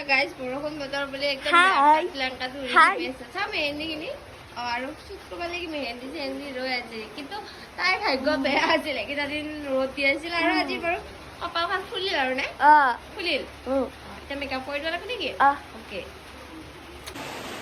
guys বৰষুণ বতৰ বুলি একদম লেংকা ধৰি আছে চা মেহেন্দিখিনি আৰু শুক্ৰবাৰে কি মেহেন্দি চেহেন্দি ৰৈ আছে কিন্তু তাইৰ ভাগ্য বেয়া আছিল এইকেইটা দিন ৰ'দ দি আছিল আৰু আজি বাৰু কপালখন ফুলিল আৰু নে ফুলিল এতিয়া মেকআপ কৰি দিব লাগিব নেকি অ'কে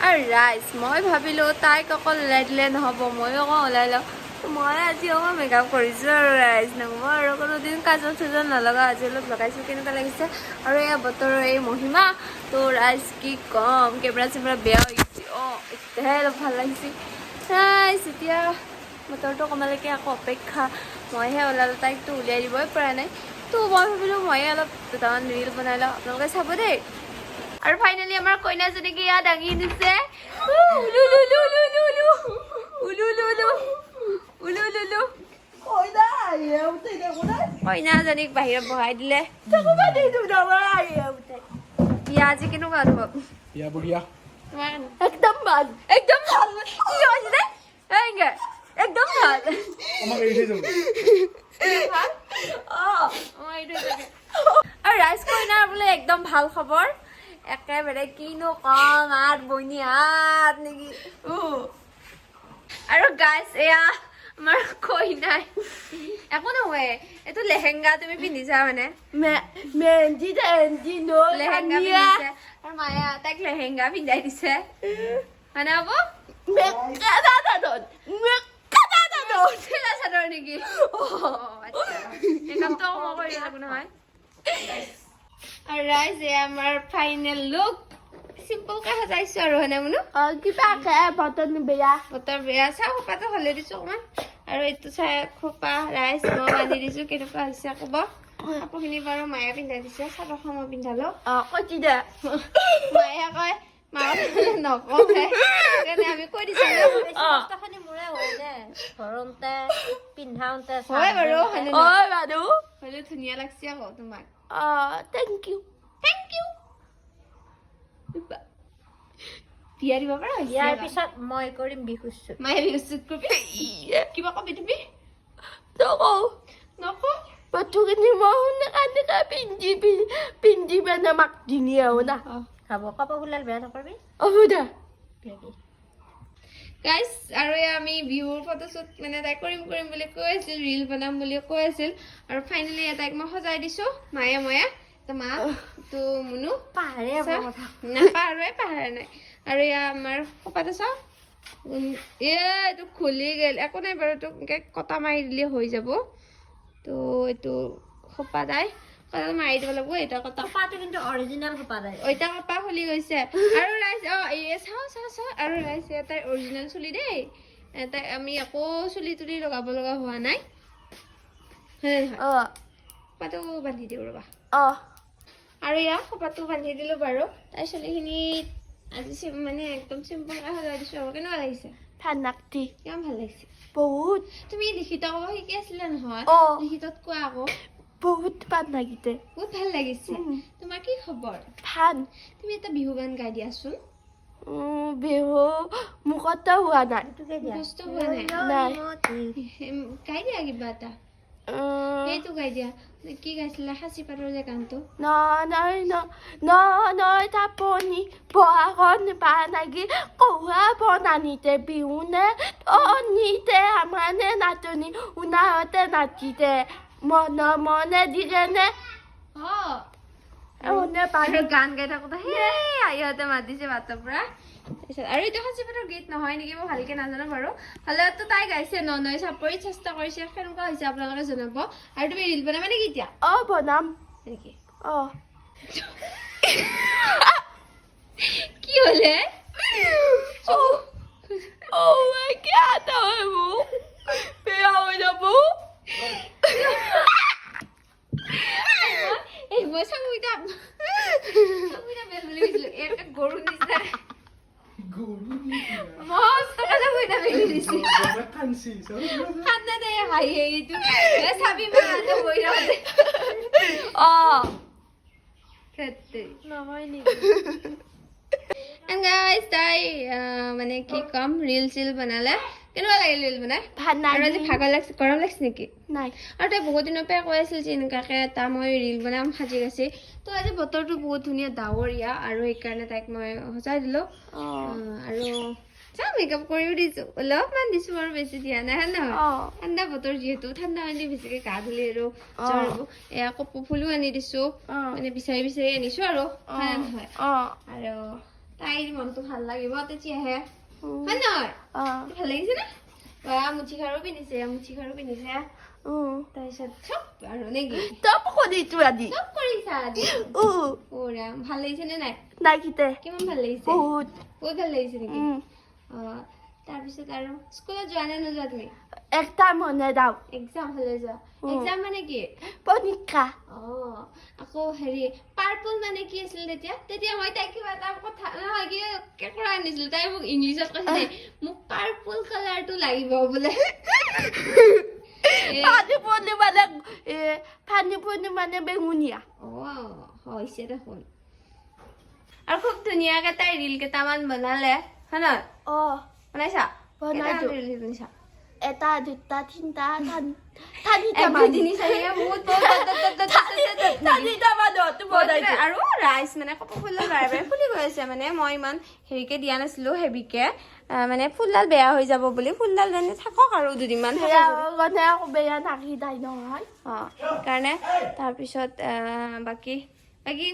আৰু ৰাইজ মই ভাবিলোঁ তাইক অকল ওলাই দিলে নহ'ব ময়ো অকণ ওলাই লওঁ মই আজি অকণ মেকআপ কৰিছোঁ আৰু ৰাইজ নক'ব আৰু কোনোদিন কাজল চাজল নলগা আজি অলপ লগাইছোঁ কেনেকুৱা লাগিছে আৰু এয়া বতৰৰ এই মহিমা তো ৰাইজ কি ক'ম কেমেৰা চেমেৰা বেয়া হৈ গৈছে এতিয়াহে অলপ ভাল লাগিছে ৰাইজ এতিয়া বতৰটো কমালৈকে আকৌ অপেক্ষা মইহে ওলালোঁ তাইকতো উলিয়াই দিবই পৰা নাই তো মই ভাবিলোঁ ময়ে অলপ দুটামান ৰিল বনাই লওঁ আপোনালোকে চাব দেই আৰু ফাইনেলি আমাৰ কইনাজনীকে ইয়াত দাঙি দিছে কইনাজনীক বাহিৰত বহাই দিলে বিয়া আজি কেনেকুৱা অনুভৱ একদম ভাল একদম ভাল একদম ভাল আৰু ৰাইজ কইনাৰ বোলে একদম ভাল খবৰ একেবাৰে কিনো কম আৰ বইনি হাত নেকি আৰু গাইজ এয়া আমাৰ কইনাই একো নহয় এইটো লেহেংগা তুমি পিন্ধিছা মানে লেহেংগা পিন্ধিছে আৰু মায়ে তাইক লেহেংগা পিন্ধাই দিছে হয় না হব ঠেলা চাদৰ নেকি এই কামটো মই কৰি থাকো নহয় আৰু ৰাইজ এয়া আমাৰ ফাইনেল লুক চিম্পল কে সজাইছো আৰু হয়নে মুনু কিবা বতৰ বেয়া চা খোপাটো ভালে দিছো অকমান আৰু এইটো চাই খোপা ৰাইজ মই বান্ধি দিছো কেনেকুৱা হৈছে ক'ব কাপোৰখিনি বাৰু মায়ে পিন্ধাই দিছে চাদৰখন মই পিন্ধালো কৈছি দে মায়ে কয় নকওঁ সেইকাৰণে আমি কৈ দিছো মোৰে হয় দে ঘৰতে পিন্ধাওতে হয় বাৰু হ'লেও ধুনীয়া লাগছে আকৌ তোমাক thank you বিয়া দিব পাৰা ইয়াৰ পিছত মই কৰিম বিহুচুত মায়ে বিহুচুত কৰিবি কিবা কবি তুমি নকওঁ বস্তুখিনি মই শুনে কান্দি পিন্ধি মানে মাক দিনি আহো না খাব কাপোৰ ফুলাল বেয়া নকৰিবি হ'ব দে গাইজ আৰু আমি বিহুৰ ফটোশ্বুট মানে তাই কৰিম বুলি কৈ আছিল ৰিল বনাম বুলি কৈ আছিল আৰু ফাইনেলি তাইক মই সজাই দিছো মায়ে ময়ে তো মা তো মুনু পাহাৰে নাই আৰু এয়া আমাৰ খোপাটো চাওঁ এইটো খুলি গেল একো নাই বাৰু এইটো কটা মাৰি দিলে হৈ যাব তো এইটো খোপা দাই কটা মাৰি দিব লাগিব এটা কটা খোপাটো কিন্তু অৰিজিনেল খোপা দাই ওইটা খোপা খুলি গৈছে আৰু ৰাইজ চাওঁ আৰু ৰাইজ তাই অৰিজিনেল চুলি দেই তাই আমি আকৌ চুলি তুলি লগাব লগা হোৱা নাই খোপাটো বান্ধি দিওঁ ৰবা আৰু ইয়াৰ খোপাটো বান্ধি দিলো বাৰু তাই চুলিখিনিত আজি মানে একদম চিম্পল কে সজাই দিছো আৰু কেনেকুৱা লাগিছে ঠাণ্ডাটি কিমান ভাল লাগিছে বহুত তুমি লিখিত ক'ব শিকি আছিলা নহয় লিখিতত কোৱা আকৌ বহুত ভাল লাগিছে বহুত ভাল লাগিছে তোমাৰ কি খবৰ ভাল তুমি এটা বিহু গান গাই দিয়াচোন বিহু মুখত হোৱা নাই মুখস্থ হোৱা নাই গাই দিয়া কিবা এটা সেইটো গাই দিয়া কি গাইছিলা সাঁচি পাতৰ যে গানটো নয় তাপনি বহাগন পানাগি কৌহা বনানিতে বিহুনে অনিতে আমানে নাচনি উনাহতে নাচিতে মনে দিলেনে গান গাই থাকোতে সেই আইহঁতে মাতিছে বাটৰ পৰা আৰু এইটো সাঁচি পাতৰ গীত নহয় নেকি মই ভালকে নাজানো বাৰু হ'লেওতো তাই গাইছে নয় চাপৰিত চেষ্টা কৰিছে কেনেকুৱা হৈছে আপোনালোকে জনাব আৰু তুমি ৰিল বনাবা নেকি এতিয়া বনাম নেকি কি হলে বেয়া হৈ যাব এই মই চাংগুইটা বেল বুলি এটা গরু নিচা মস্ত কথা কইতা বেলি দিছি খান্না দে হাই এইটো এ সাবি মা তো বইরা দে খেতে নহয় নি and guys তাই মানে কি কম রিল সিল বানালে কেনেকুৱা লাগিল ৰিল বনাই ভাল আৰু আজি লাগিল ভাগৰ লাগিছে গৰম লাগিছে নেকি নাই আৰু তাই বহুত দিনৰ পৰা কৈ আছিল যে এনেকুৱাকে এটা মই ৰিল বনাম সাজি আছে তো আজি বতৰটো বহুত ধুনীয়া ডাৱৰীয়া আৰু সেইকাৰণে তাইক মই সজাই দিলো আৰু চা মেকআপ কৰিও দিছো অলপমান দিছো বাৰু বেছি দিয়া নাই হয় নহয় ঠাণ্ডা বতৰ যিহেতু ঠাণ্ডা পানী বেছিকে গা ধুলি আৰু জ্বৰ হ'ব এয়া কপৌ ফুলো আনি দিছো মানে বিচাৰি বিচাৰি আনিছো আৰু হয় নহয় আৰু তাইৰ মনটো ভাল লাগিব তেতিয়াহে হয় নহয় ভাল লাগিছে নে মুঠি খাৰু পিন্ধিছে তাৰপিছত চব আৰু নেকি চব কৰিছো আজি চব কৰিছা আজি ভাল লাগিছে নে নাই নাই কিতে কিমান ভাল লাগিছে বহুত বহুত ভাল লাগিছে নেকি তাৰপিছত আৰু স্কুলত যোৱা নে নোযোৱা তুমি একটা মনে যাওঁ এক্সাম হলে যোৱা এক্সাম মানে কি পৰীক্ষা আকৌ হেৰি পাৰ্পল মানে কি আছিল তেতিয়া মই তাইক কিবা এটা কথা নহয় কি কেঁকৰা আনিছিলো তাই মোক ইংলিছত কৈছে দেই মোক পাৰ্পল কালাৰটো লাগিব বোলে পানী পৰি মানে বেঙুনীয়া হৈছে দেখোন আৰু খুব ধুনীয়াকে তাই ৰিল কেইটামান বনালে হয় নহয় বনাইছা বনাইছো ৰিল বনাইছা এটা দুটা তিনিটা আৰু ৰাইচ মানে কপৌ ফুলডাল বাৰে বাৰে ফুলি গৈ আছে মানে মই ইমান হেৰিকে দিয়া নাছিলো হেভিকে মানে ফুলডাল বেয়া হৈ যাব বুলি ফুলডাল মানে থাকক আৰু দুদিনমান বেয়া নাকি তাই নহয় কাৰণে তাৰপিছত বাকী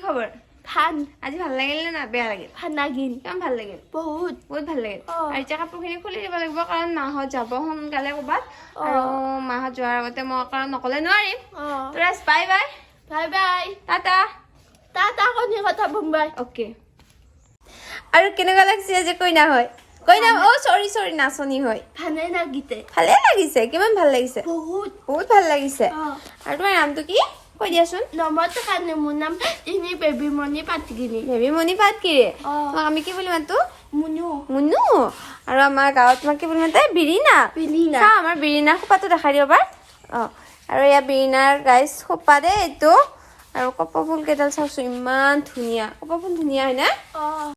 খবৰ ভাল আজি ভাল লাগিল নে না বেয়া লাগিল ভাল লাগিল কিমান ভাল লাগিল বহুত ভাল লাগিল আৰু এতিয়া কাপোৰখিনি খুলি দিব লাগিব কাৰণ মাহঁত যাব সোনকালে ক'ৰবাত আৰু মাহঁত যোৱাৰ আগতে মই কাৰণ নকলে নোৱাৰিম bye bye bye bye Tata Tata কণী কথা বোম্বাই অ'কে আৰু কেনেকুৱা লাগিছে যে কইনা হয় চৰি নাচনী হয় ভালে লাগিছে কিমান ভাল লাগিছে বহুত ভাল লাগিছে আৰু তোমাৰ নামটো কি কৈ দিয়াচোন নম্বৰটো কাৰণে মোৰ নাম ইনি বেবীমণি পাটগিৰি তোমাক আমি কি বুলি মাতো মুনু আৰু আমাৰ গাঁৱত তোমাক কি বুলি মাতে বিৰিনা আমাৰ বিৰিনাৰ খোপাটো দেখাই দিব পাৰ আৰু এয়া বিৰিনাৰ গাইজ খোপা দেই এইটো আৰু কপৌ ফুল কেইডাল চাওচোন ইমান ধুনীয়া কপৌ ফুল ধুনীয়া হয় না